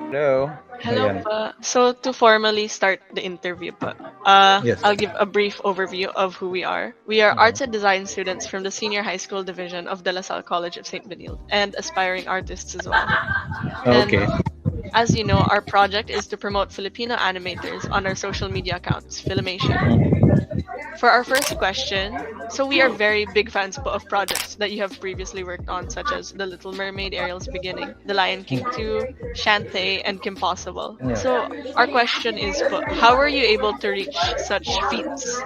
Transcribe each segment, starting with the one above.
Hello. Hello Ayan. pa. So to formally start the interview pa, Yes. I'll give a brief overview of who we are. We are Mhm. arts and design students from the senior high school division of De La Salle College of St. Benilde and aspiring artists as well. And Okay. as you know, our project is to promote Filipino animators on our social media accounts, Filo-Mation. For our first question, so we are very big fans po of projects that you have previously worked on, such as The Little Mermaid, Ariel's Beginning, The Lion King 2, Shantae, and Kim Possible. Yeah. So our question is po, how were you able to reach such feats?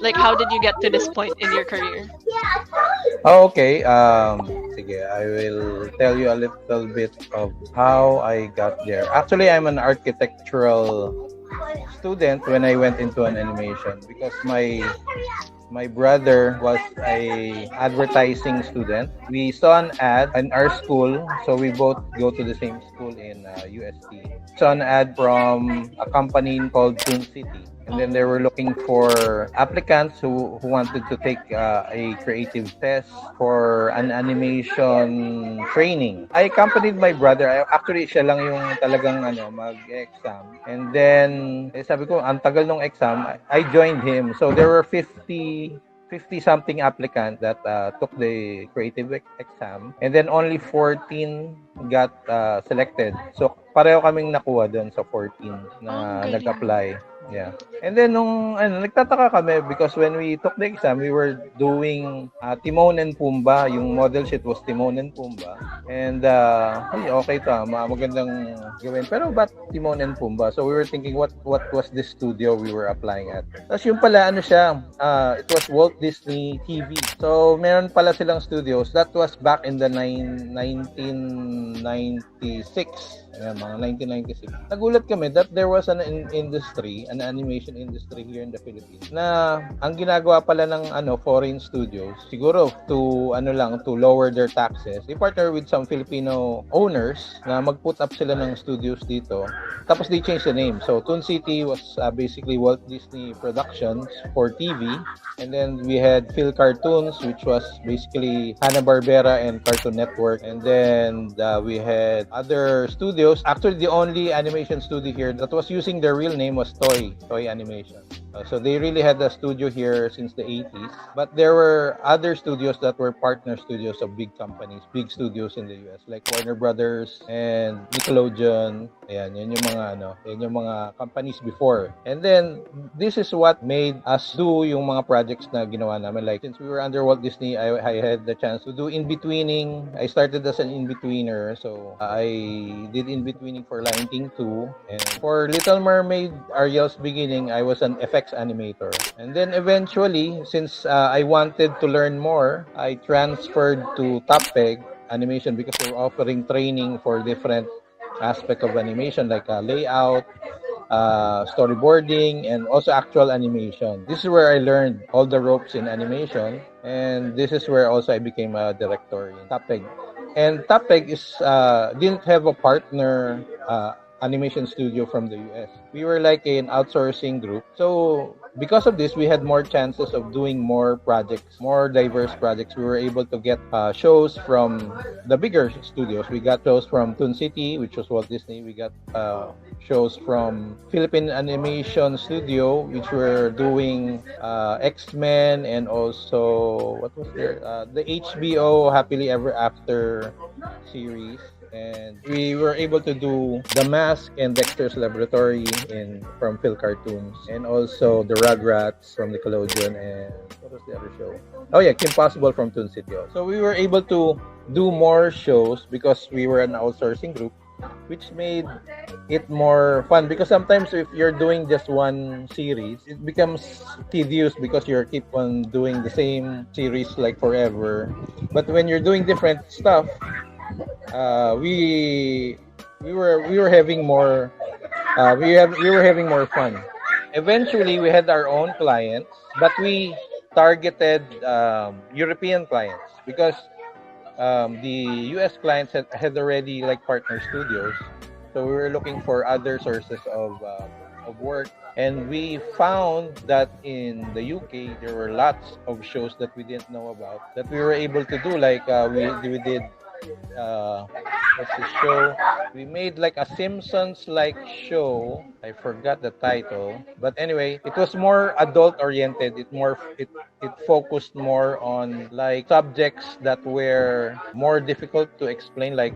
Like, how did you get to this point in your career? Oh, okay. Sige, I will tell you a little bit of how I got there. Actually, I'm an architectural student when I went into an animation because my brother was a advertising student. We saw an ad in our school, so we both go to the same school in UST. Saw an ad from a company called Toon City. And then they were looking for applicants who wanted to take a creative test for an animation training. I accompanied my brother. Actually, siya lang yung talagang mag-exam. And then, sabi ko, ang tagal ng exam, I joined him. So there were 50 something applicants that took the creative exam, and then only 14 got selected. So pareho kaming nakuha doon sa 14 Oh, ang na galing. nag-apply. Yeah. And then nagtataka kami because when we took the exam, we were doing Timon and Pumba. Yung model sheet was Timon and Pumba. And hey, okay to, magandang gawin. Pero ba't Timon and Pumba? So we were thinking what was this studio we were applying at. Tapos yung pala ano siya, it was Walt Disney TV. So meron pala silang studios. That was back in the 1996. Ayan, mga 1996. Nagulat kami that there was an industry, an animation industry here in the Philippines na ang ginagawa pala ng foreign studios, siguro to lower their taxes. They partner with some Filipino owners na mag-put up sila ng studios dito. Tapos they changed the name. So Toon City was basically Walt Disney Productions for TV. And then we had Phil Cartoons, which was basically Hanna-Barbera and Cartoon Network. And then we had other studios. Actually, the only animation studio here that was using their real name was Toy Animation. So they really had a studio here since the 80s. But there were other studios that were partner studios of big companies, big studios in the US, like Warner Brothers and Nickelodeon. Ayan, yan yung mga companies before. And then, this is what made us do yung mga projects na ginawa namin. Like, since we were under Walt Disney, I had the chance to do in-betweening. I started as an in-betweener. So, I did in-betweening for Lion King 2. And for Little Mermaid, Ariel's Beginning, I was an effects animator. And then eventually, since I wanted to learn more, I transferred to Top Animation because they were offering training for different aspect of animation like layout, storyboarding, and also actual animation. This is where I learned all the ropes in animation, and this is where also I became a director in Tapeg. And Tapeg is didn't have a partner animation studio from the US. We were like an outsourcing group. So because of this, we had more chances of doing more projects, more diverse projects. We were able to get shows from the bigger studios. We got shows from Toon City, which was Walt Disney. We got shows from Philippine Animation Studio, which were doing X-Men and also, what was there? The HBO Happily Ever After series. And we were able to do The Mask and Dexter's Laboratory from Phil Cartoons, and also the Rugrats from Nickelodeon, and what was the other show? Oh yeah, Kim Possible from Toon City. So we were able to do more shows because we were an outsourcing group, which made it more fun because sometimes if you're doing just one series, it becomes tedious because you keep on doing the same series like forever. But when you're doing different stuff, we were having more we were having more fun. Eventually, we had our own clients, but we targeted European clients because the US clients had already like partner studios, so we were looking for other sources of work. And we found that in the UK there were lots of shows that we didn't know about that we were able to do. Like we did What's the show? We made like a Simpsons-like show. I forgot the title, but anyway, it was more adult-oriented. It focused more on like subjects that were more difficult to explain, like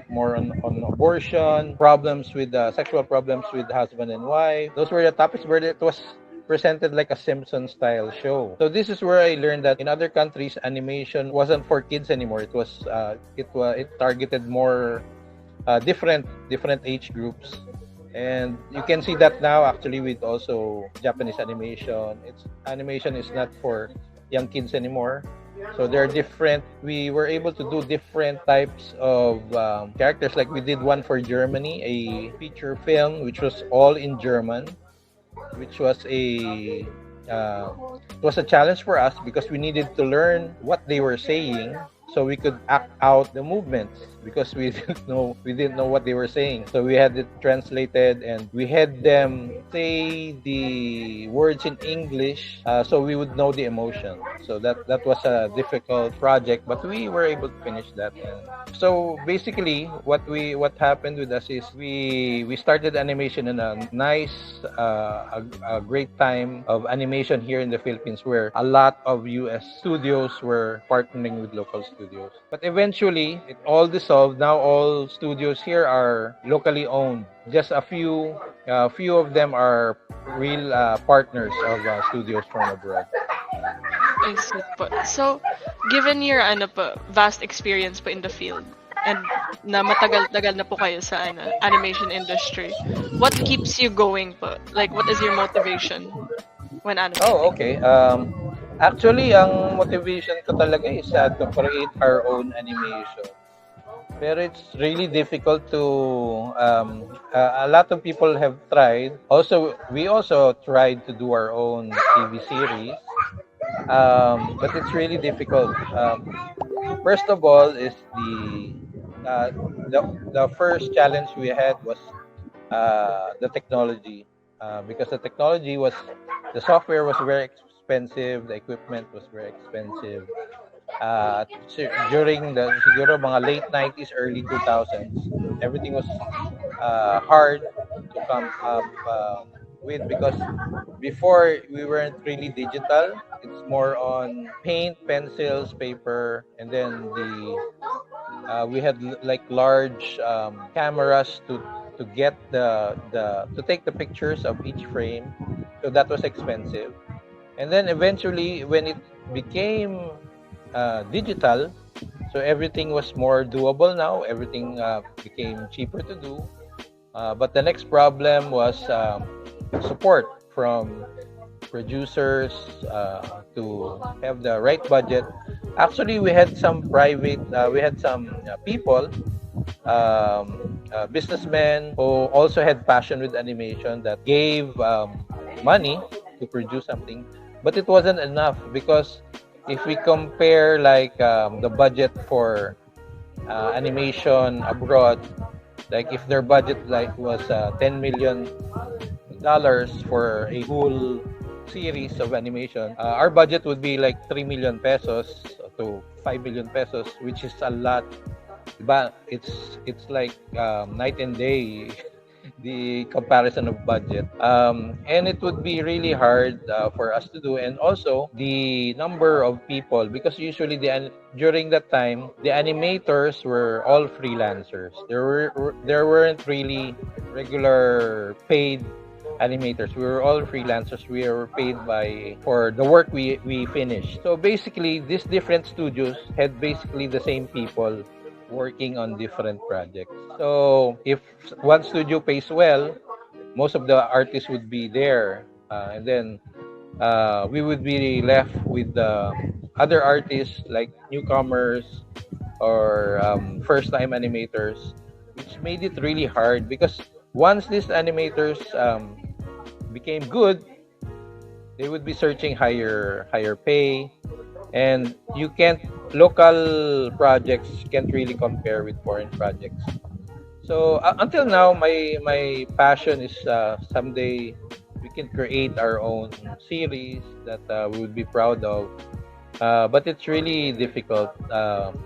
more on abortion, problems with sexual problems with husband and wife. Those were the topics where it was presented like a Simpson style show. So this is where I learned that in other countries animation wasn't for kids anymore. It targeted more different age groups. And you can see that now actually with also Japanese animation. It's animation is not for young kids anymore. So there are different. We were able to do different types of characters. Like we did one for Germany, a feature film which was all in German, which was it was a challenge for us because we needed to learn what they were saying so we could act out the movements because we didn't know what they were saying. So we had it translated and we had them say the words in English so we would know the emotion. So that was a difficult project, but we were able to finish that. So basically, what happened with us is we started animation in a nice, a great time of animation here in the Philippines, where a lot of U.S. studios were partnering with local studios. But eventually, it all dissolved. Now all studios here are locally owned. Just a few of them are real partners of studios from abroad. I see po. So, given your vast experience po in the field and na matagal-tagal na po kayo sa animation industry, what keeps you going po? Like, what is your motivation when animating? Oh, okay. Actually, ang motivation ko talaga is to create our own animation. Pero it's really difficult to a lot of people have tried. We also tried to do our own TV series. But it's really difficult. First of all is uh, the first challenge we had was the technology, because the software was very expensive, the equipment was very expensive. During the siguro mga late 90s, early 2000s, everything was hard to come up with, because before we weren't really digital. It's more on paint, pencils, paper, and then we had like large cameras to get to take the pictures of each frame. So that was expensive. And then eventually, when it became digital, so everything was more doable now. Everything became cheaper to do. But the next problem was support from producers to have the right budget. Actually, we had some people, businessmen who also had passion with animation that gave money to produce something, but it wasn't enough, because if we compare like the budget for animation abroad, like if their budget like was $10 million for a whole series of animation, our budget would be like 3 million pesos to 5 million pesos, which is a lot. But it's like night and day the comparison of budget, and it would be really hard for us to do. And also the number of people, because usually during that time the animators were all freelancers. There weren't really regular paid animators. We were all freelancers. We were paid for the work we finished. So basically, these different studios had basically the same people working on different projects. So if one studio pays well, most of the artists would be there, and then we would be left with the other artists like newcomers or first-time animators, which made it really hard, because once these animators became good, they would be searching higher pay, and local projects can't really compare with foreign projects. So until now, my passion is someday we can create our own series that we would be proud of. But it's really difficult.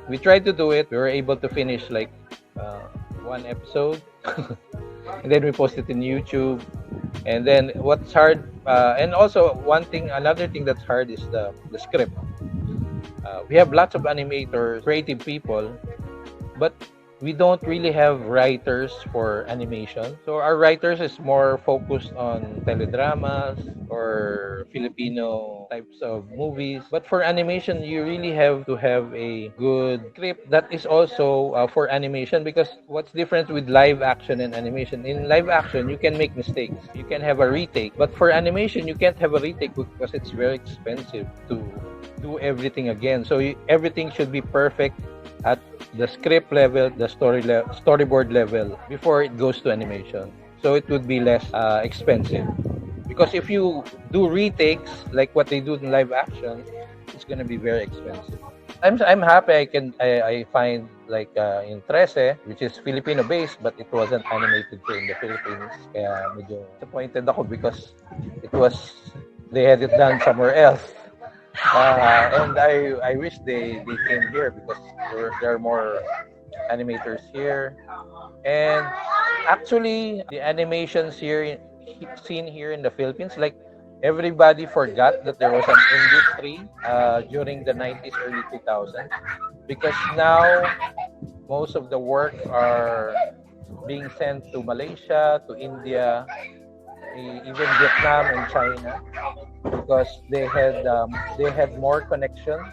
We tried to do it. We were able to finish like uh, one episode, and then we post it in YouTube. And then what's hard, and also another thing that's hard is the script. We have lots of animators, creative people, but we don't really have writers for animation. So our writers is more focused on teledramas or Filipino types of movies. But for animation, you really have to have a good script that is also for animation, because what's different with live action and animation? In live action, you can make mistakes. You can have a retake. But for animation, you can't have a retake because it's very expensive to do everything again. So everything should be perfect at the script level, the storyboard level before it goes to animation. So it would be less expensive. Because if you do retakes like what they do in live action, it's gonna be very expensive. I'm happy I find like in 13, which is Filipino based, but it wasn't animated here in the Philippines. Kaya medyo disappointed ako because it was they had it done somewhere else. And I wish they came here because there are more animators here. And actually, the animations here seen here in the Philippines, like everybody forgot that there was an industry during the 90s, early 2000s, because now most of the work are being sent to Malaysia, to India, even Vietnam and China, because they had more connections.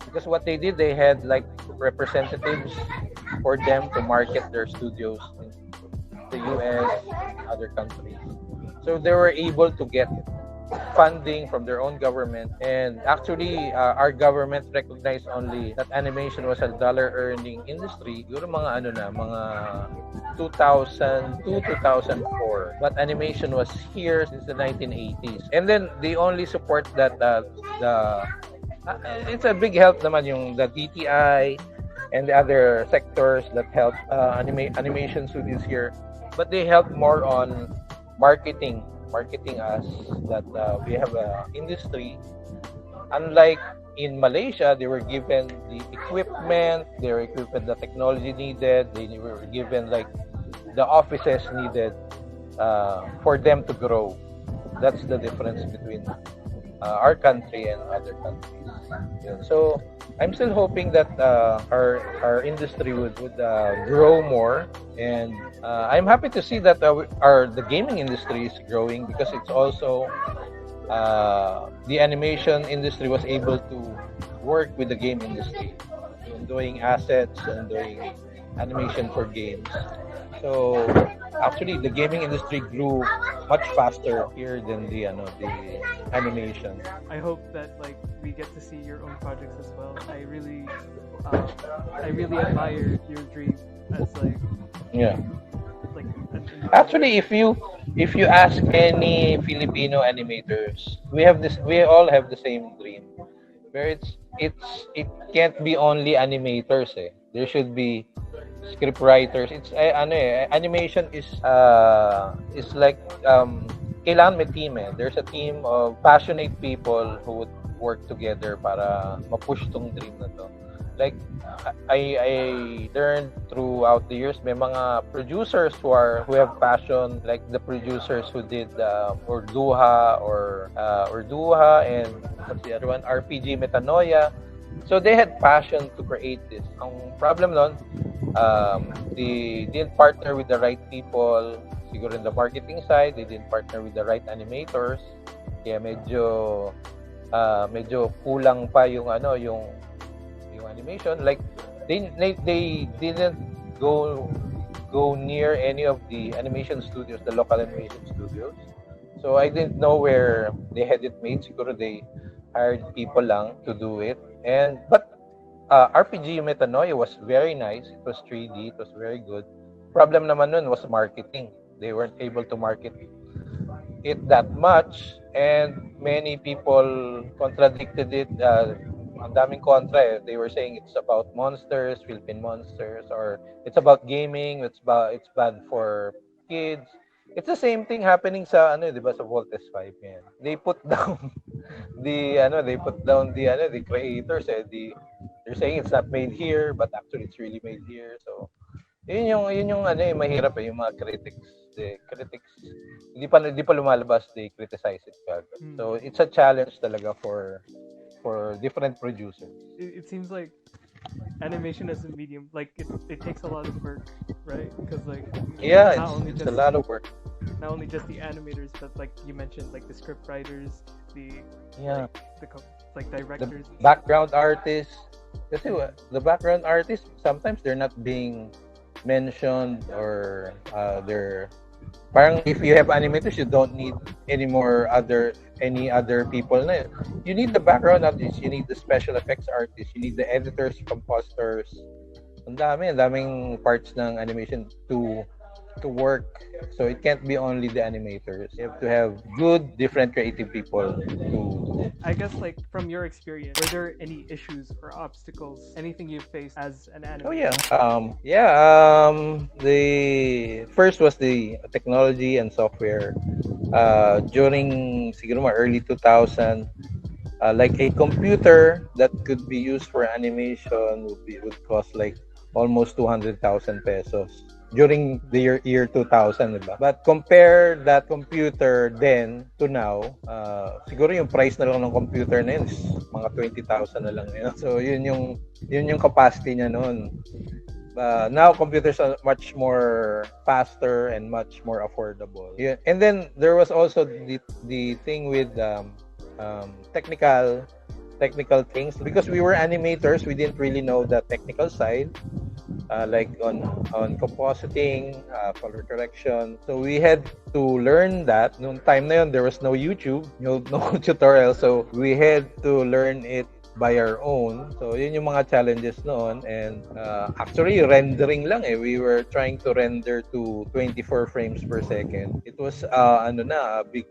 Because what they did, they had like representatives for them to market their studios in the US, other countries. So they were able to get funding from their own government. And actually, our government recognized only that animation was a dollar earning industry. Siguro mga 2002, 2004. But animation was here since the 1980s. And then they only support that it's a big help naman yung the DTI and the other sectors that help animation studios here. But they help more on marketing us that we have a industry. Unlike in Malaysia, they were given the equipment, they were given the technology needed, they were given like the offices needed for them to grow. That's the difference between our country and other countries. Yeah. So I'm still hoping that our industry would grow more, and I'm happy to see that the gaming industry is growing, because it's also the animation industry was able to work with the game industry in doing assets and doing animation for games. So actually, the gaming industry grew much faster here than the animation. I hope that like we get to see your own projects as well. I really admire your dream as Yeah. like Actually, if you ask any Filipino animators, we all have the same dream. Where it can't be only animators eh. There should be script writers. Animation is like kailangan may team eh. There's a team of passionate people who would work together para ma-push tong dream na to. Like I learned throughout the years, may mga producers who have passion, like the producers who did Orduha and what's the other one, RPG Metanoia. So they had passion to create this. Ang problem nun, they didn't partner with the right people. Siguro in the marketing side, they didn't partner with the right animators. Kaya medyo kulang pa yung animation. Like they didn't go near any of the animation studios, the local animation studios. So I didn't know where they had it made. Siguro they hired people lang to do it. But RPG Metanoia was very nice. It was 3D. It was very good. Problem naman nun was marketing. They weren't able to market it that much, and many people contradicted it. Ang daming kontra eh. They were saying it's about monsters, Philippine monsters, or it's about gaming, it's bad for kids. It's the same thing happening sa 'di ba, sa Voltes 5 yan. They put down the creators eh. They're saying it's not made here, but actually it's really made here. So Yun yung ano mahirap yung mga critics. The critics hindi pa lumalabas, they criticize it kagad. So it's a challenge talaga for different producers. It seems like animation as a medium, like it takes a lot of work, right? Because like It's a lot of work. Not only just the animators, but like you mentioned, like the script writers, the directors, the background artists. Kasi the background artists sometimes they're not being mentioned, or they're parang if you have animators, you don't need any other people na. You need the background artists, you need the special effects artists, you need the editors, compositors. Ang daming parts ng animation to work. So it can't be only the animators. You have to have good, different creative people to. I guess, like, from your experience, were there any issues or obstacles, anything you faced as an animator? The first was the technology and software. During siguro early 2000, like a computer that could be used for animation would cost like almost 200,000 pesos during the year 2000, diba? But compare that computer then to now, siguro yung price na lang ng computer na yun is mga 20,000 na lang yun. So yun yung capacity niya noon. Now computers are much more faster and much more affordable. Yeah. And then there was also the thing with technical things, because we were animators, we didn't really know the technical side. Like on compositing, color correction. So we had to learn that. Noong time na yun, there was no YouTube, no tutorial. So we had to learn it by our own. So yun yung mga challenges noon. And actually rendering lang we were trying to render to 24 frames per second. It was a big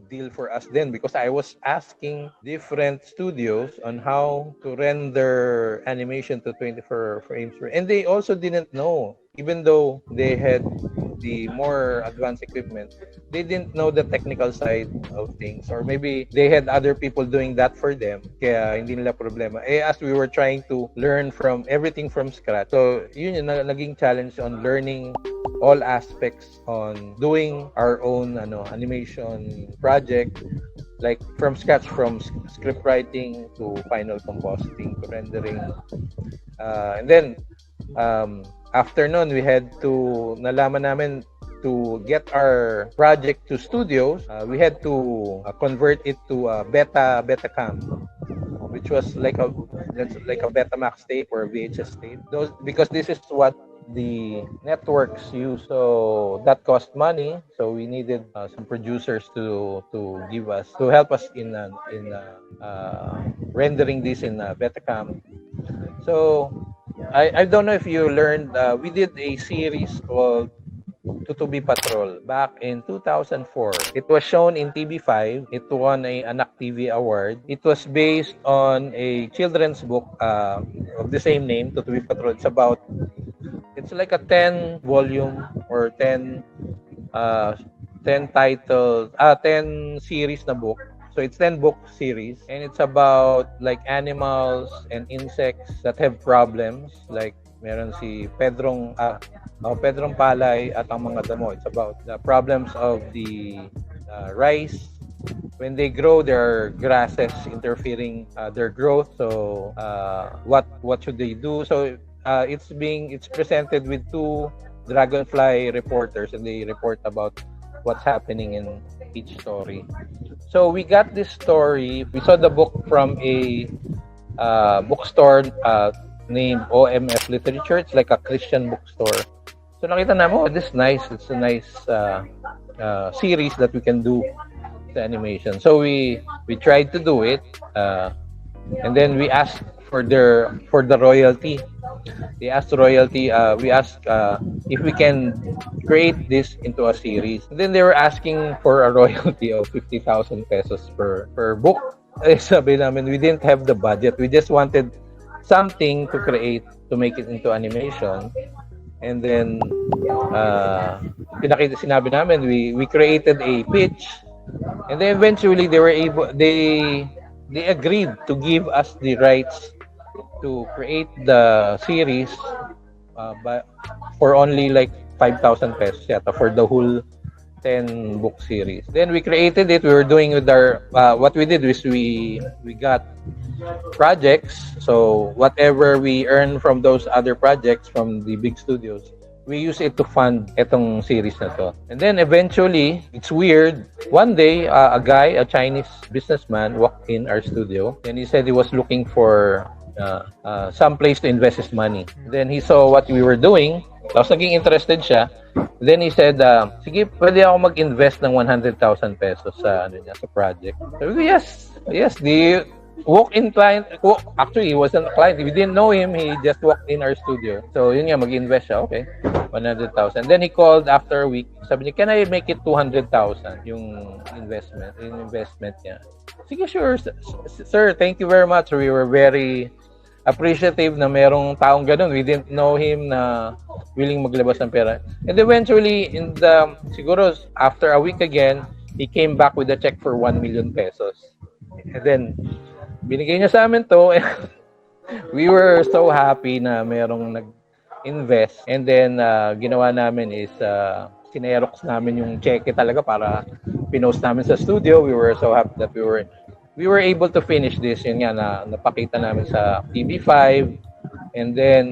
deal for us then, because I was asking different studios on how to render animation to 24 frames per, and they also didn't know, even though they had the more advanced equipment, they didn't know the technical side of things, or maybe they had other people doing that for them, kaya hindi nila problema. As we were trying to learn from everything from scratch, so yun yung naging challenge on learning all aspects on doing our own animation project, like from scratch, from script writing to final compositing to rendering, and then after nun, we had to nalaman namin to get our project to studios. We had to convert it to a Betacam, which was like a Betamax tape or VHS tape. Because this is what the networks use, so that cost money. So we needed some producers to help us in rendering this in Betacam. So I don't know if you learned, we did a series called Tutubi Patrol back in 2004. It was shown in TV5. It won a Anak TV award. It was based on a children's book of the same name, Tutubi Patrol. It's like a 10 volume or 10 titled 10 series na book. So it's 10 book series, and it's about like animals and insects that have problems. Like meron si Pedrong Palay at ang mga damo. It's about the problems of the rice. When they grow, there are grasses interfering their growth. So what should they do? So it's presented with two dragonfly reporters, and they report about what's happening in each story. So we got this story. We saw the book from a bookstore named OMF Literature. It's like a Christian bookstore. So nakita namin, this is nice. It's a nice series that we can do the animation. So we tried to do it, and then we asked for the royalty. They asked royalty. We asked if we can create this into a series. And then they were asking for a royalty of 50,000 pesos per book. Sabi namin, we didn't have the budget. We just wanted something to create, to make it into animation. And then sinabi namin, we created a pitch. And then eventually they agreed to give us the rights to create the series for only like 5,000 pesos yata for the whole 10 book series. Then we created it. We were doing with our what we did is we got projects. So whatever we earn from those other projects from the big studios, we use it to fund etong series na to. And then eventually, it's weird. One day, a guy, a Chinese businessman, walked in our studio and he said he was looking for some place to invest his money. Then he saw what we were doing. Tapos naging interested siya. Then he said, sige, pwede ako mag-invest ng 100,000 pesos sa sa project. Sabi ko, yes. The walk-in client, actually, he wasn't a client. We didn't know him. He just walked in our studio. So, yun nga, mag-invest siya. Okay, 100,000. Then he called after a week. Sabi niya, can I make it 200,000 yung investment niya? Sige, sure, sir. Thank you very much. We were very appreciative na merong taong ganun. We didn't know him na willing maglabas ng pera. And eventually, siguro after a week again, he came back with a check for 1 million pesos. And then, binigay niya sa amin to. We were so happy na merong nag-invest. And then, ginawa namin is, sinerox namin yung cheque talaga para pinost namin sa studio. We were so happy that we were able to finish this. Yun nga, napakita namin sa TV5. And then,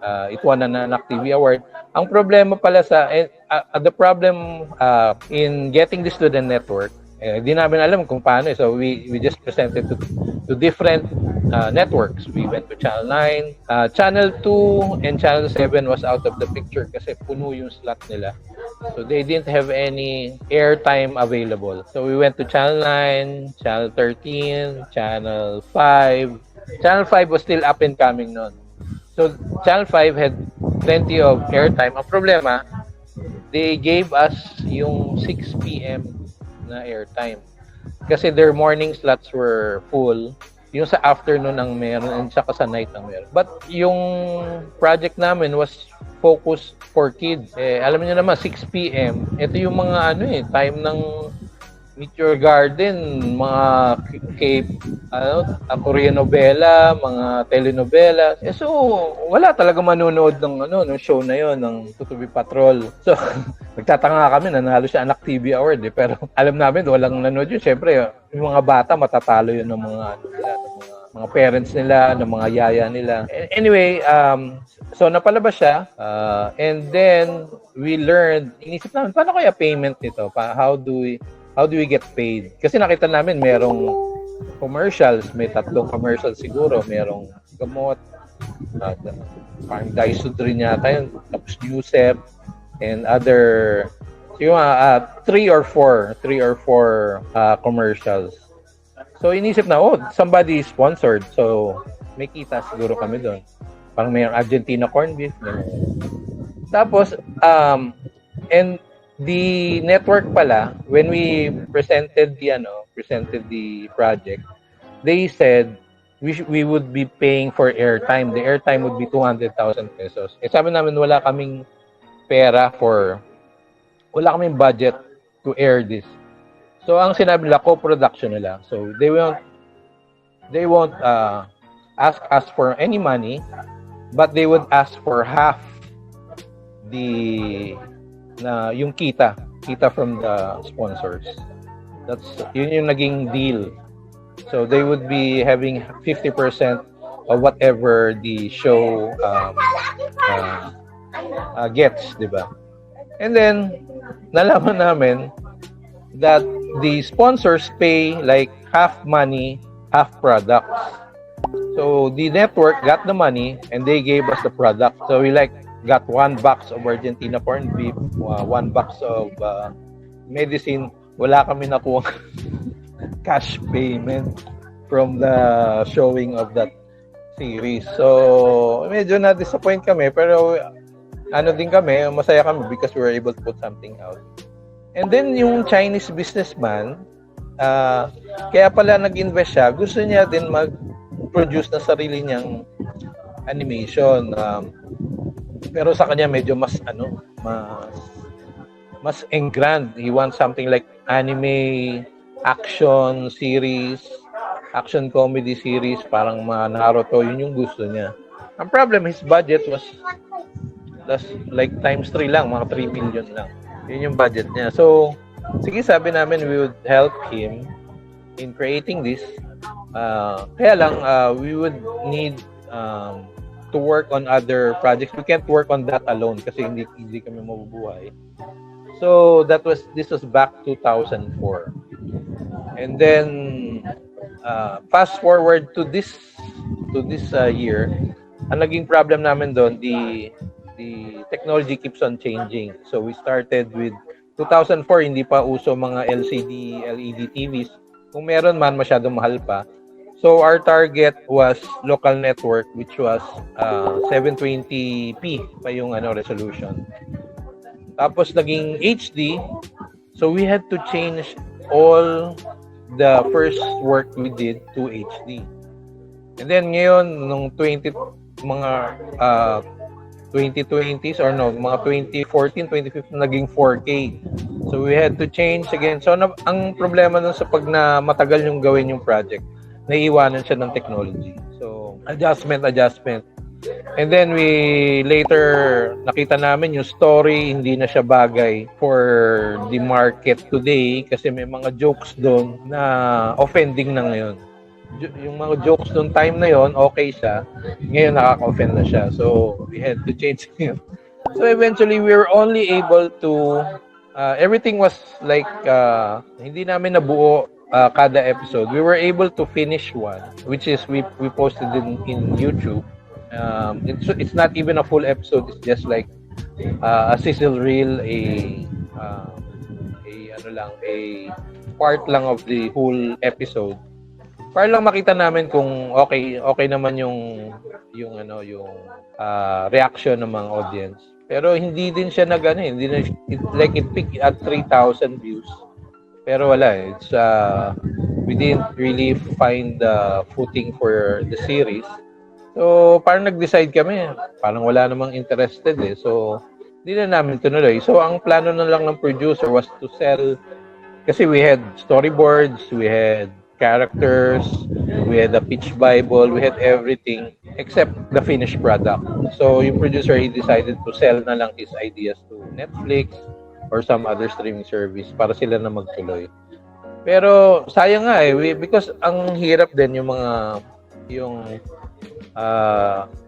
it won an Anak TV Award. Ang problema pala the problem in getting this to the network, di namin alam kung paano. So, we just presented to different networks. We went to Channel 9. Channel 2 and Channel 7 was out of the picture kasi puno yung slot nila. So, they didn't have any airtime available. So, we went to Channel 9, Channel 13, Channel 5. Channel 5 was still up and coming noon. So, Channel 5 had plenty of airtime. Ang problema, they gave us yung 6 p.m. na airtime. Kasi their morning slots were full. Yung sa afternoon ang meron and saka sa night ang meron. But yung project namin was focused for kids. Alam niyo naman, 6 p.m. Ito yung mga time ng Meteor Garden, mga Korean novela, mga telenovela. So, wala talaga manonood ng show na yon ng Tutubi Patrol. So, nagtatanga kami, nanalo siya Anak TV Award. Pero alam namin, walang nanonood yun. Siyempre, yung mga bata, matatalo yun ng mga parents nila, ng mga yaya nila. Anyway, so napalabas siya. And then, we learned, inisip namin, paano kaya payment nito? How do we get paid? Kasi nakita namin merong commercials, may 3 commercials siguro, merong gamot, parang Daiso rin yata yun, tapos Yusef, and other, siguro 3 or 4 commercials. So inisip na, somebody is sponsored, so may kita siguro kami doon. Parang may Argentina corned beef. Tapos, and the network pala, when we presented the project, they said we would be paying for airtime. The airtime would be 200,000 pesos. Sabi namin wala kaming budget to air this. So ang sinabi nila, co-production nila. So they won't ask us for any money, but they would ask for half yung kita from the sponsors. Yun yung naging deal. So they would be having 50% of whatever the show gets, di ba? And then nalaman namin that the sponsors pay like half money, half products. So the network got the money and they gave us the product. So we got 1 box of Argentina corned beef, 1 box of medicine. Wala kami nakuha cash payment from the showing of that series. So, medyo na-disappoint kami, pero din kami, masaya kami because we were able to put something out. And then, yung Chinese businessman, kaya pala nag-invest siya, gusto niya din mag-produce na sarili niyang animation. Pero sa kanya medyo mas grand. He wants something like anime action series, action comedy series, parang mga Naruto, yun yung gusto niya. Ang problem, his budget was Plus, like times 3 lang, mga 3 million lang. Yun yung budget niya. So, sige, sabi namin we would help him in creating this. Kaya lang, we would need to work on other projects. We can't work on that alone kasi hindi kami mabubuhay. So, this was back 2004. And then, fast forward to this year, ang naging problem namin doon, the technology keeps on changing. So we started with 2004, hindi pa uso mga LCD, LED TVs. Kung meron man, masyadong mahal pa. So our target was local network, which was 720p pa yung resolution. Tapos naging HD. So we had to change all the first work we did to HD. And then ngayon, nung 2020s or no, mga 2014, 2015, naging 4K. So we had to change again. So ang problema nun sa pag na matagal yung gawin yung project, naiiwanan siya ng technology. So adjustment. And then we later nakita namin yung story hindi na siya bagay for the market today kasi may mga jokes doon na offending na ngayon. Yung mga jokes noong time na yon okay siya, ngayon nakaka-offend na siya. So we had to change it. So eventually we were only able to everything was like hindi namin nabuo kada episode. We were able to finish one, which is we posted in YouTube. It's not even a full episode. It's just like a sizzle reel, a part lang of the whole episode. Para lang makita namin kung okay naman yung reaction ng mga audience. Pero hindi din siya it peaked at 3,000 views. Pero wala it's we didn't really find the footing for the series. So, parang nag-decide kami, parang wala namang interested So, hindi na namin tinuloy. So, ang plano na lang ng producer was to sell, kasi we had storyboards, we had characters, we had a pitch bible, we had everything except the finished product. So, yung producer, he decided to sell na lang his ideas to Netflix or some other streaming service para sila na magtuloy. Pero, sayang nga because ang hirap din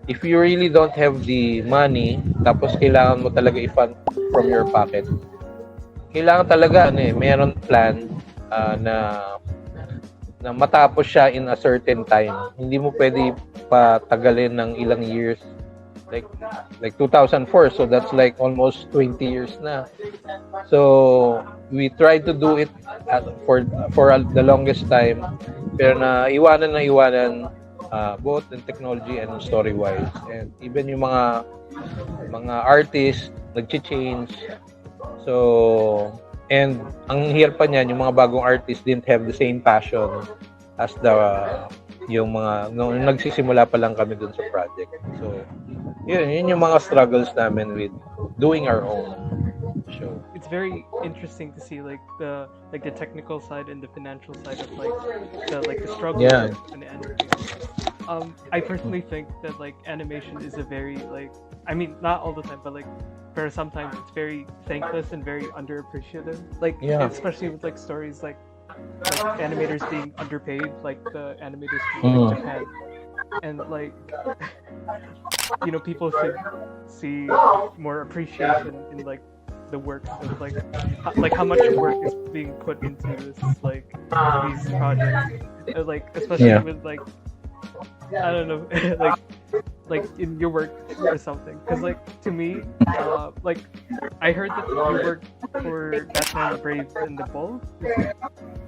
if you really don't have the money, tapos kailangan mo talaga i-fund from your pocket, kailangan talaga mayroon plan na matapos siya in a certain time. Hindi mo pwede patagalin ng ilang years. Like 2004, so that's like almost 20 years na. So we tried to do it for the longest time, pero iwanan both in technology and story-wise. And even yung mga artists nag-change. So, and ang hirap pa niyan, yung mga bagong artists didn't have the same passion as yung mga nung nagsisimula pa lang kami dun sa project. So, yun yung mga struggles namin with doing our own show. It's very interesting to see the technical side and the financial side of the struggle and the animation. I personally think that animation is a very not all the time, but for sometimes it's very thankless and very underappreciated. Especially with stories like animators being underpaid, like the animators from Japan, and people should see more appreciation in the works of how much work is being put into this these projects, especially with I don't know in your work or something, because to me I heard that you worked for Batman the Brave and the Bold.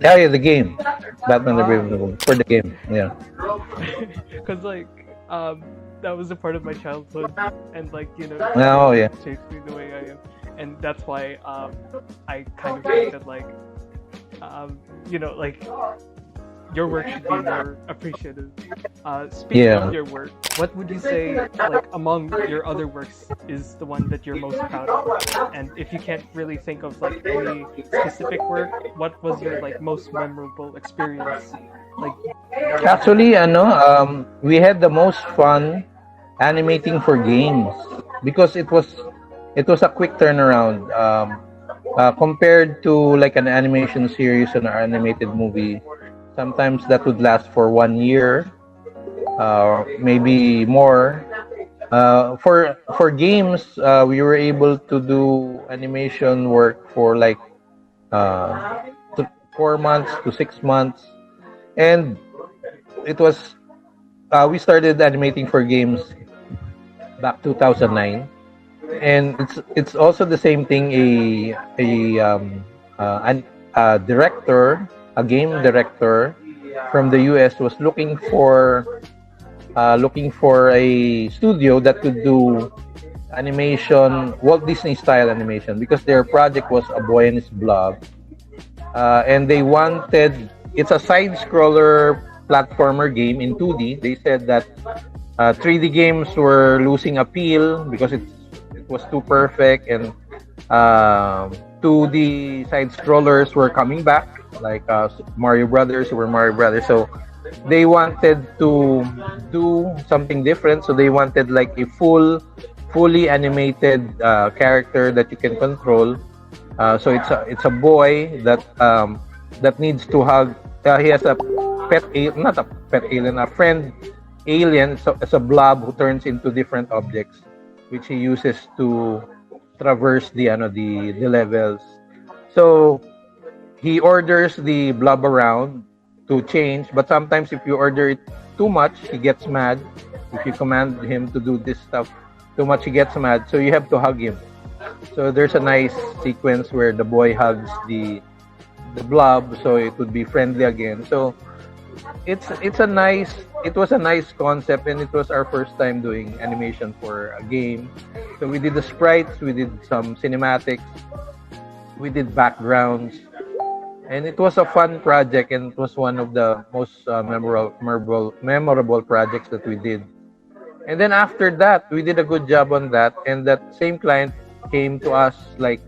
Yeah, the game Batman the Brave and the Bold, for the game, because that was a part of my childhood, and shaped me the way I am, and that's why I kind of think that your work should be more appreciated. Speaking of your work, what would you say among your other works is the one that you're most proud of? And if you can't really think of any specific work, what was your most memorable experience? Actually, we had the most fun animating for games. because it was a quick turnaround. Compared to like an animation series and an animated movie, sometimes that would last for 1 year, maybe more. For games, we were able to do animation work for like uh, 4 months to 6 months, and it was we started animating for games back 2009, and it's also the same thing. A director, a game director from the US was looking for a studio that could do animation, Walt Disney style animation, because their project was A Boy and His Blob, and they wanted it's a side scroller platformer game in 2D. They said that 3D games were losing appeal because it was too perfect, and 2D side scrollers were coming back, like Mario Brothers, Super Mario Brothers. So they wanted to do something different. So they wanted like a fully animated character that you can control. So it's a boy that needs to hug. He has a not a pet alien, a friend alien. So it's a blob who turns into different objects, which he uses to traverse the levels. So he orders the blob around to change, but sometimes if you order it too much, he gets mad. If you command him to do this stuff too much, he gets mad. So you have to hug him. So there's a nice sequence where the boy hugs the blob, so it would be friendly again. So it was a nice concept, and it was our first time doing animation for a game. So we did the sprites, we did some cinematics, we did backgrounds, and it was a fun project, and it was one of the most memorable projects that we did. And then after that, we did a good job on that, and that same client came to us like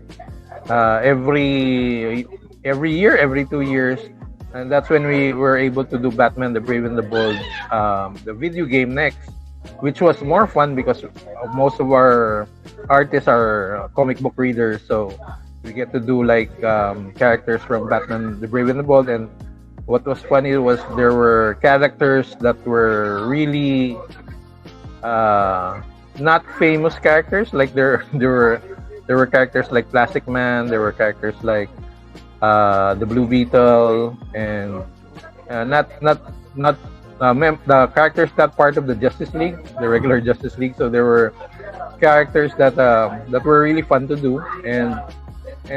every year, every 2 years. And that's when we were able to do Batman the Brave and the Bold, the video game next, which was more fun because most of our artists are comic book readers. So we get to do like characters from Batman the Brave and the Bold. And what was funny was there were characters that were really not famous characters. Like there were characters like Plastic Man. There were characters like the Blue Beetle, and the characters not part of the Justice League, the regular Justice League. So there were characters that were really fun to do, and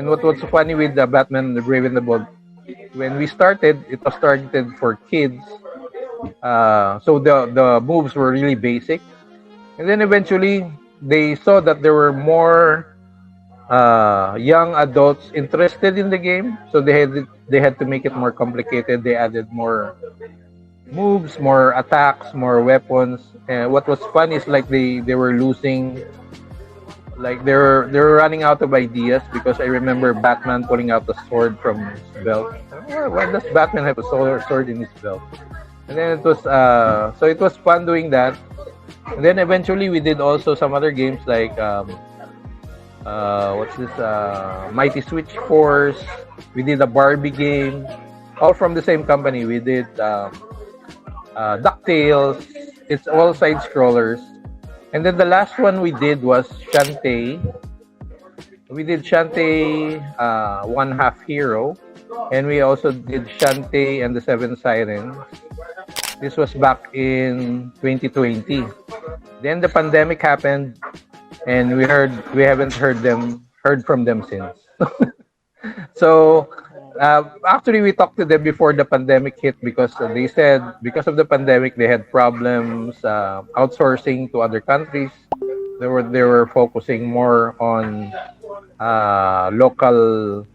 what was funny with the Batman, the Brave and the Bold, when we started, it was started for kids. So the moves were really basic, and then eventually they saw that there were more young adults interested in the game, so they had to make it more complicated. They added more moves, more attacks, more weapons. And what was fun is like they were losing, like they were running out of ideas, because I remember Batman pulling out the sword from his belt. Why does Batman have a sword in his belt? And then it was so it was fun doing that. And then eventually we did also some other games like what's this? Mighty Switch Force. We did a Barbie game, all from the same company. We did DuckTales. It's all side scrollers. And then the last one we did was Shantae. We did Shantae One Half Hero, and we also did Shantae and the Seven Sirens. This was back in 2020. Then the pandemic happened, and we haven't heard from them since. So actually we talked to them before the pandemic hit, because they said because of the pandemic they had problems outsourcing to other countries. They were focusing more on local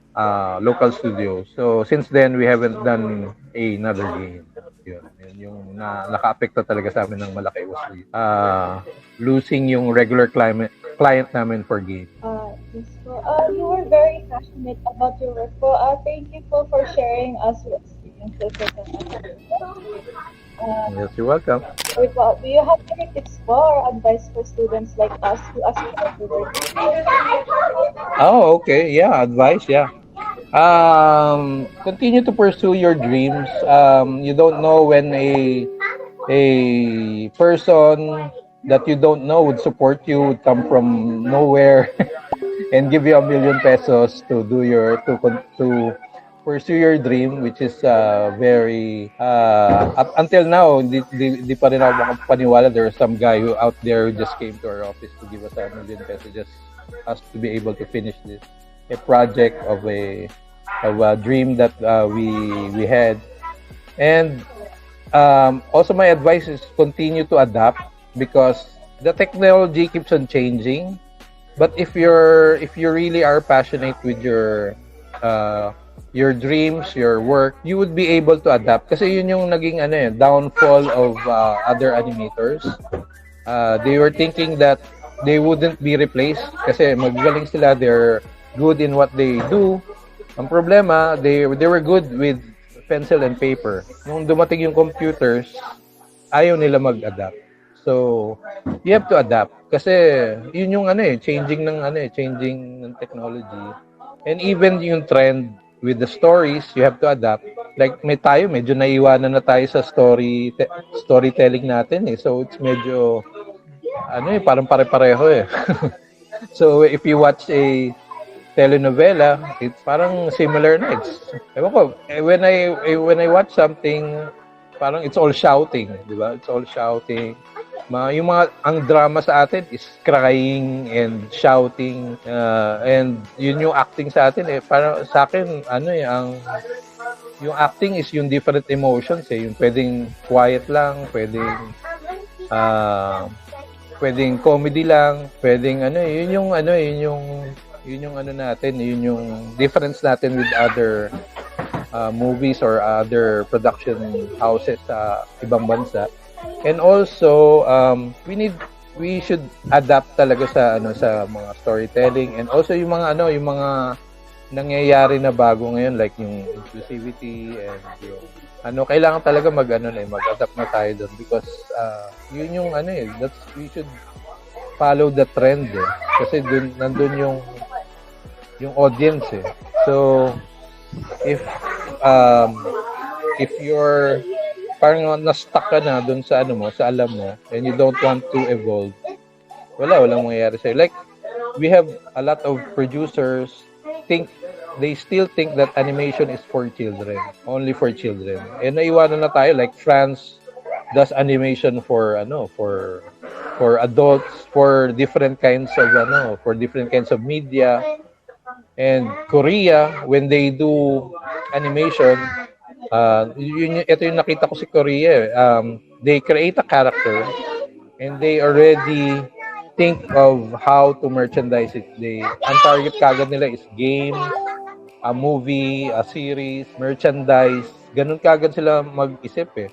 studios. So since then we haven't done another game. Yun yung naka-apekto talaga sa amin ng malaki was losing yung regular client namin for game. Yes po. You were very passionate about your work po. Thank you po for sharing us your experiences with us. Yes, you're welcome. Do you have any tips or advice for students like us who aspire to work? Oh, okay. Yeah, advice. Yeah. Continue to pursue your dreams. You don't know when a person that you don't know would support you, would come from nowhere and give you ₱1,000,000 to do to pursue your dream, which is very up until now di pa rin ako makapaniwala. There was some guy who out there who just came to our office to give us ₱1,000,000 just us to be able to finish this a project of a dream that we had. And also my advice is continue to adapt because the technology keeps on changing. But if you really are passionate with your dreams, your work, you would be able to adapt. Kasi yun yung naging downfall of other animators. They were thinking that they wouldn't be replaced kasi magagaling sila, they're good in what they do. Ang problema, they were good with pencil and paper. Nung dumating yung computers, ayaw nila mag-adapt. So, you have to adapt kasi yun yung changing ng technology. And even yung trend with the stories, you have to adapt. Like medyo naiwanan na tayo sa storytelling natin eh. So, it's medyo parang pare-pareho eh. So, if you watch a telenovela, it's parang similar na. Ewan ko, when I watch something, parang it's all shouting, di ba? It's all shouting. Ang drama sa atin is crying and shouting, and yun yung acting sa atin eh. Parang sa akin, yung acting is yung different emotions eh. Yung pwedeng quiet lang, pwedeng comedy lang, pwedeng yun yung difference natin with other movies or other production houses sa ibang bansa. And also we should adapt talaga sa mga storytelling, and also yung mga nangyayari na bago ngayon, like yung inclusivity and yung kailangan talaga mag-adapt na tayo doon because yun yung we should follow the trend eh. Kasi nandun yung audience eh. So if you're parang na-stuck ka na dun sa sa alam mo, and you don't want to evolve, walang mangyayari sa'yo. Like, we have a lot of producers they still think that animation is for children, only for children. And naiwanan na tayo, like France does animation for adults, for different kinds of media. And Korea, when they do animation, ito yung nakita ko si Korea. They create a character and they already think of how to merchandise it. Ang target kagad nila is game, a movie, a series, merchandise. Ganun kagad sila mag-isip eh.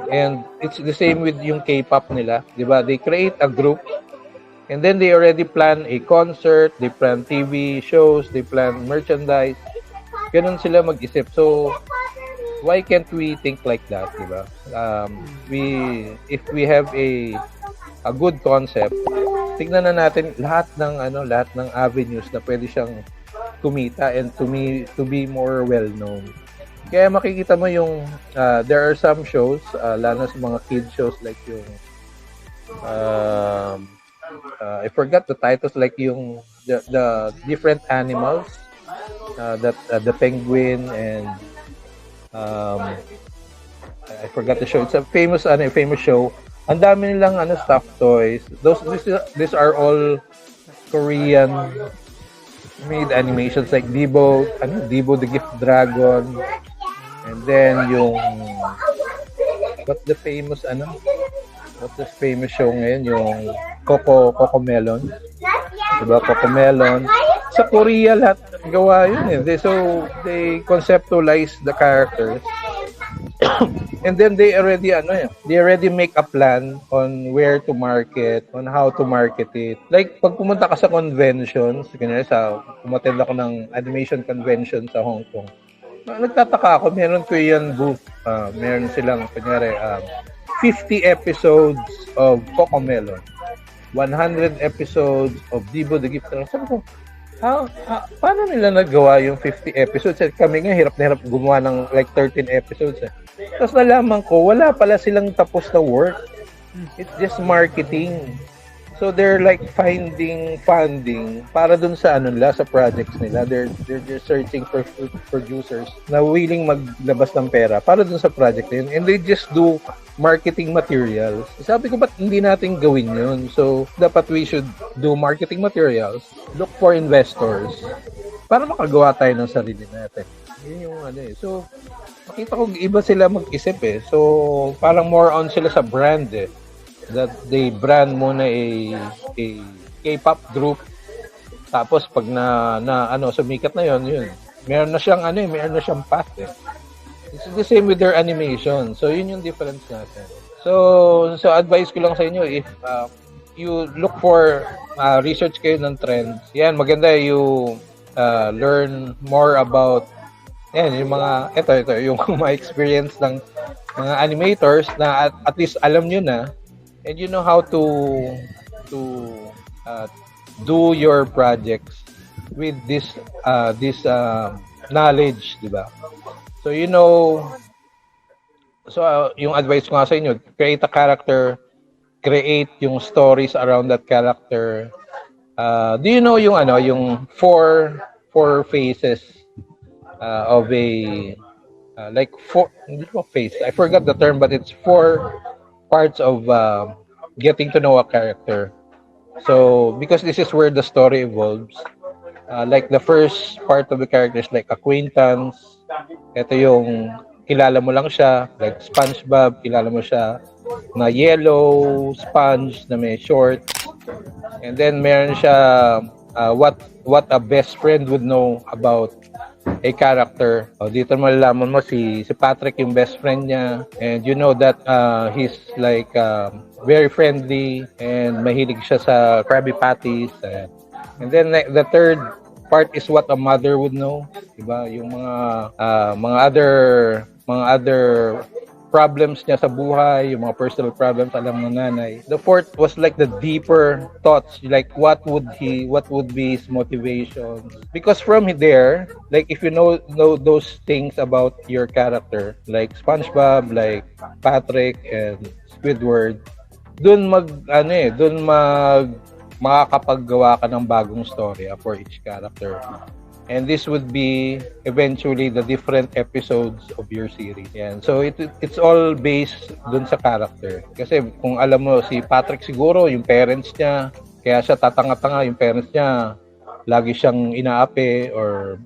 And it's the same with yung K-pop nila. Diba? They create a group and then they already plan a concert, they plan TV shows, they plan merchandise. Ganun sila mag-isip. So, why can't we think like that, diba? If we have a good concept, tignan na natin lahat ng avenues na pwede siyang kumita and to be more well known. Kaya makikita mo yung there are some shows, lalo sa mga kid shows, like yung I forgot the titles, like yung the different animals, that the penguin and I forgot the show. It's a famous show. Ang dami nilang stuffed toys. These are all Korean made animations, like Debo the Gift Dragon, and then yung what's the famous show ngayon, yung Coco Melon. Diba? Coco Melon. Sa Korea lahat gawa yun eh. So they conceptualize the characters. And then they already make a plan on where to market, on how to market it. Like, pag pumunta ka sa conventions, kumattend ako ng animation convention sa Hong Kong, Nagtataka ako, meron ko yan booth. Meron silang, kunyari, 50 episodes of Cocomelon, 100 episodes of Dibo the Gift. Sabi ko, paano nila nagawa yung 50 episodes? Kami nga, hirap na hirap gumawa ng like 13 episodes. Tapos nalaman ko, wala pala silang tapos na work. It's just marketing. So they're like finding funding para dun sa sa projects nila. They're just searching for producers na willing maglabas ng pera para dun sa project din. And they just do marketing materials. Sabi ko, ba't hindi natin gawin yun? So dapat we should do marketing materials, look for investors para makagawa tayo ng sarili natin. Yun yung So makita ko iba sila mag-isip So parang more on sila sa brand that they brand muna a K-pop group, tapos pag sumikat na yun meron na siyang meron na siyang path It's the same with their animation. So yun yung difference natin. So advice ko lang sa inyo, if you look for research kayo ng trends, yan maganda you learn more about yung mga ito yung mga experience ng mga animators na at least alam nyo na. And you know how to do your projects with this knowledge, di ba? So yung advice ko nga sa inyo, create a character, create yung stories around that character. Do you know yung four phases of a like four face? I forgot the term, but it's 4 parts of getting to know a character. So because this is where the story evolves, like the first part of the character is like acquaintance. Ito yung kilala mo lang siya, like SpongeBob, kilala mo siya na yellow sponge na may shorts. And then meron siya what a best friend would know about a character. Dito malalaman mo si Patrick yung best friend niya, and you know that he's like very friendly and mahilig siya sa Krabby Patties. And then the third part is what a mother would know, diba? Yung mga other problems niya sa buhay, yung mga personal problems alam ng nanay. The fourth was like the deeper thoughts, like what would be his motivation? Because from there, like if you know those things about your character, like SpongeBob, like Patrick and Squidward, dun makakapaggawa ka ng bagong story for each character. And this would be eventually the different episodes of your series. Yan. So it's all based dun sa character. Kasi kung alam mo si Patrick siguro, yung parents niya, kaya siya tatanga-tanga, yung parents niya lagi siyang inaapi or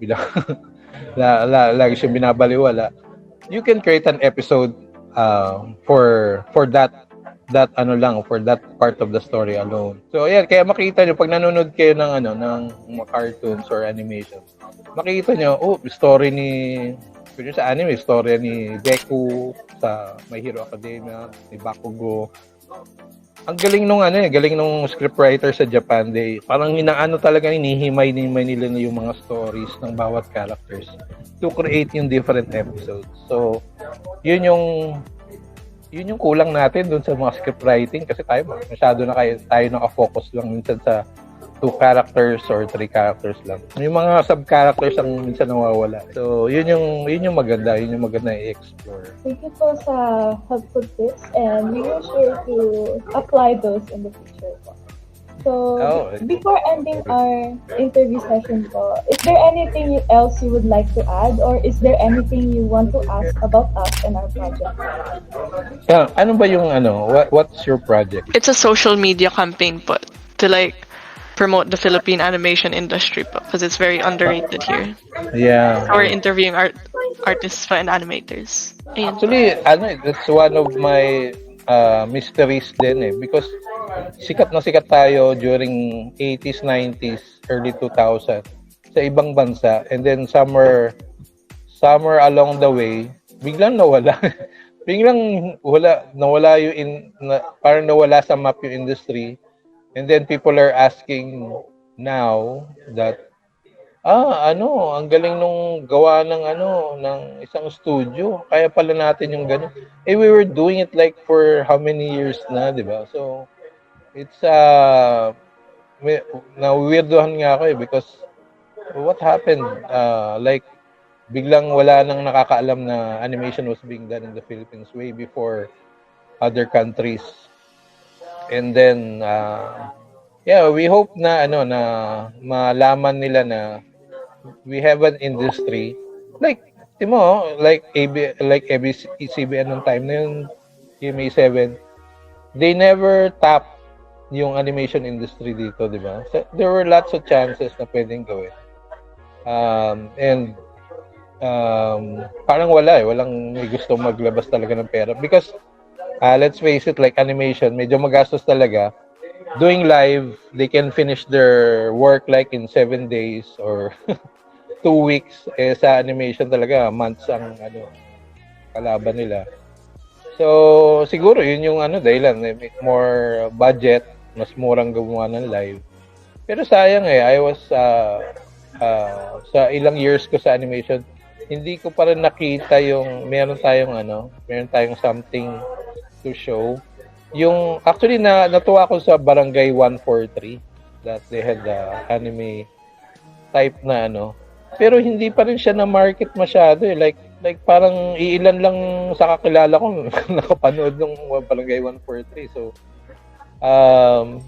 lagi siyang binabaliwala. You can create an episode for that for that part of the story alone. So ayan, kaya makita nyo pag nanonood kayo ng mga cartoons or animations, makita nyo story sa anime, story ni Deku sa My Hero Academia, ni Bakugo. Ang galing nung scriptwriter sa Japan. Parang talaga hinihimay nila yung mga stories ng bawat characters to create yung different episodes. So yun yung kulang natin dun sa mga script writing, kasi masyado na tayo naka-focus lang minsan sa 2 characters or 3 characters lang. Yung mga sub-characters ang minsan nawawala. So, yun yung maganda i-explore. Thank you po sa helpful tips, and we will sure to apply those in the future po. So, before ending our interview session po, is there anything else you would like to add, or is there anything you want to ask about us and our project? Ano ba yung what's your project? It's a social media campaign po to like promote the Philippine animation industry po, because it's very underrated here. Yeah. So we're interviewing artists and animators. Ayan. Actually, that's one of my mysteries din because sikat tayo during 80s, 90s, early 2000s sa ibang bansa, and then somewhere along the way biglang nawala. Nawala parang nawala sa map yung industry, and then people are asking now that ang galing nung gawa ng isang studio. Kaya pala natin yung ganun. We were doing it like for how many years na, di ba? So, it's, na-weirdohan nga ako because what happened? Like, biglang wala nang nakakaalam na animation was being done in the Philippines way before other countries. And then, we hope na, na malaman nila na we have an industry like like ABCBN nung time na yun, GMA7, they never tap yung animation industry dito, di ba? So, there were lots of chances na pwedeng gawin. And parang walang may gusto maglabas talaga ng pera because let's face it, like animation, medyo magastos talaga. Doing live, they can finish their work like in 7 days or 2 weeks. Sa animation talaga, months ang kalaban nila. So, siguro yun yung dahilan. More budget, mas murang gumawa ng live. Pero sayang I was, sa ilang years ko sa animation, hindi ko pa rin nakita yung, meron tayong something to show. Yung, actually, natuwa ko sa Barangay 143 that they had anime type na pero hindi pa rin siya na market masyado like parang iilan lang sa kakilala ko nakapanood ng Barangay 143. So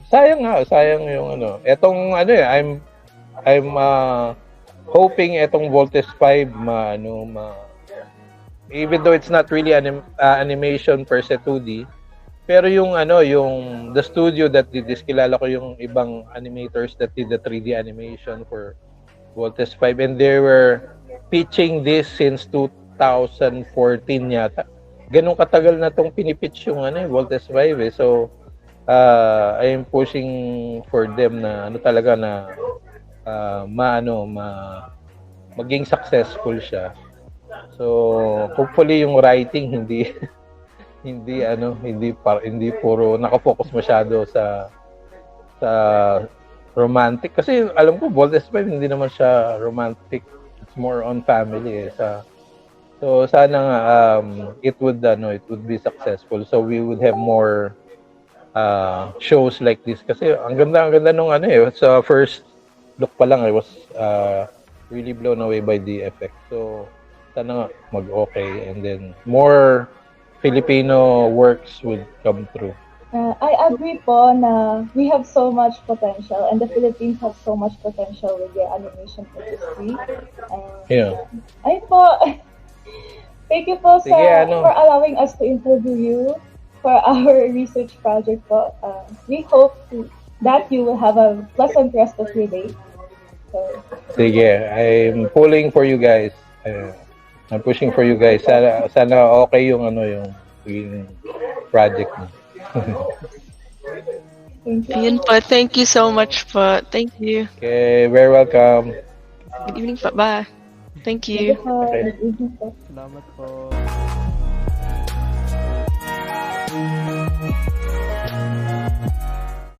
sayang yung etong I'm hoping etong Voltes 5 even though it's not really animation per se 2D, pero yung the studio that did this, kilala ko yung ibang animators that did the 3D animation for Voltes 5, and they were pitching this since 2014 yata. Ganun katagal na tong pinipitch yung Voltes 5 So I am pushing for them na talaga na maging successful siya. So hopefully yung writing hindi puro nakafocus masyado sa romantic, kasi alam ko Voltes 5 hindi naman siya romantic, it's more on family so sana nga it would be successful, so we would have more shows like this kasi ang ganda nung sa first look pa lang I was really blown away by the effect. So sana nga mag-okay and then more Filipino works would come through. I agree po na we have so much potential and the Philippines have so much potential with the animation industry. Ay po, thank you po for allowing us to interview you for our research project po. We hope that you will have a pleasant rest of your day. So, sige, I'm pulling for you guys. I'm pushing for you guys. Sana okay yung yung project mo. Yun po. Thank you so much po. Thank you. Okay, very welcome. Good evening po. Bye. Thank you. Okay. Salamat po.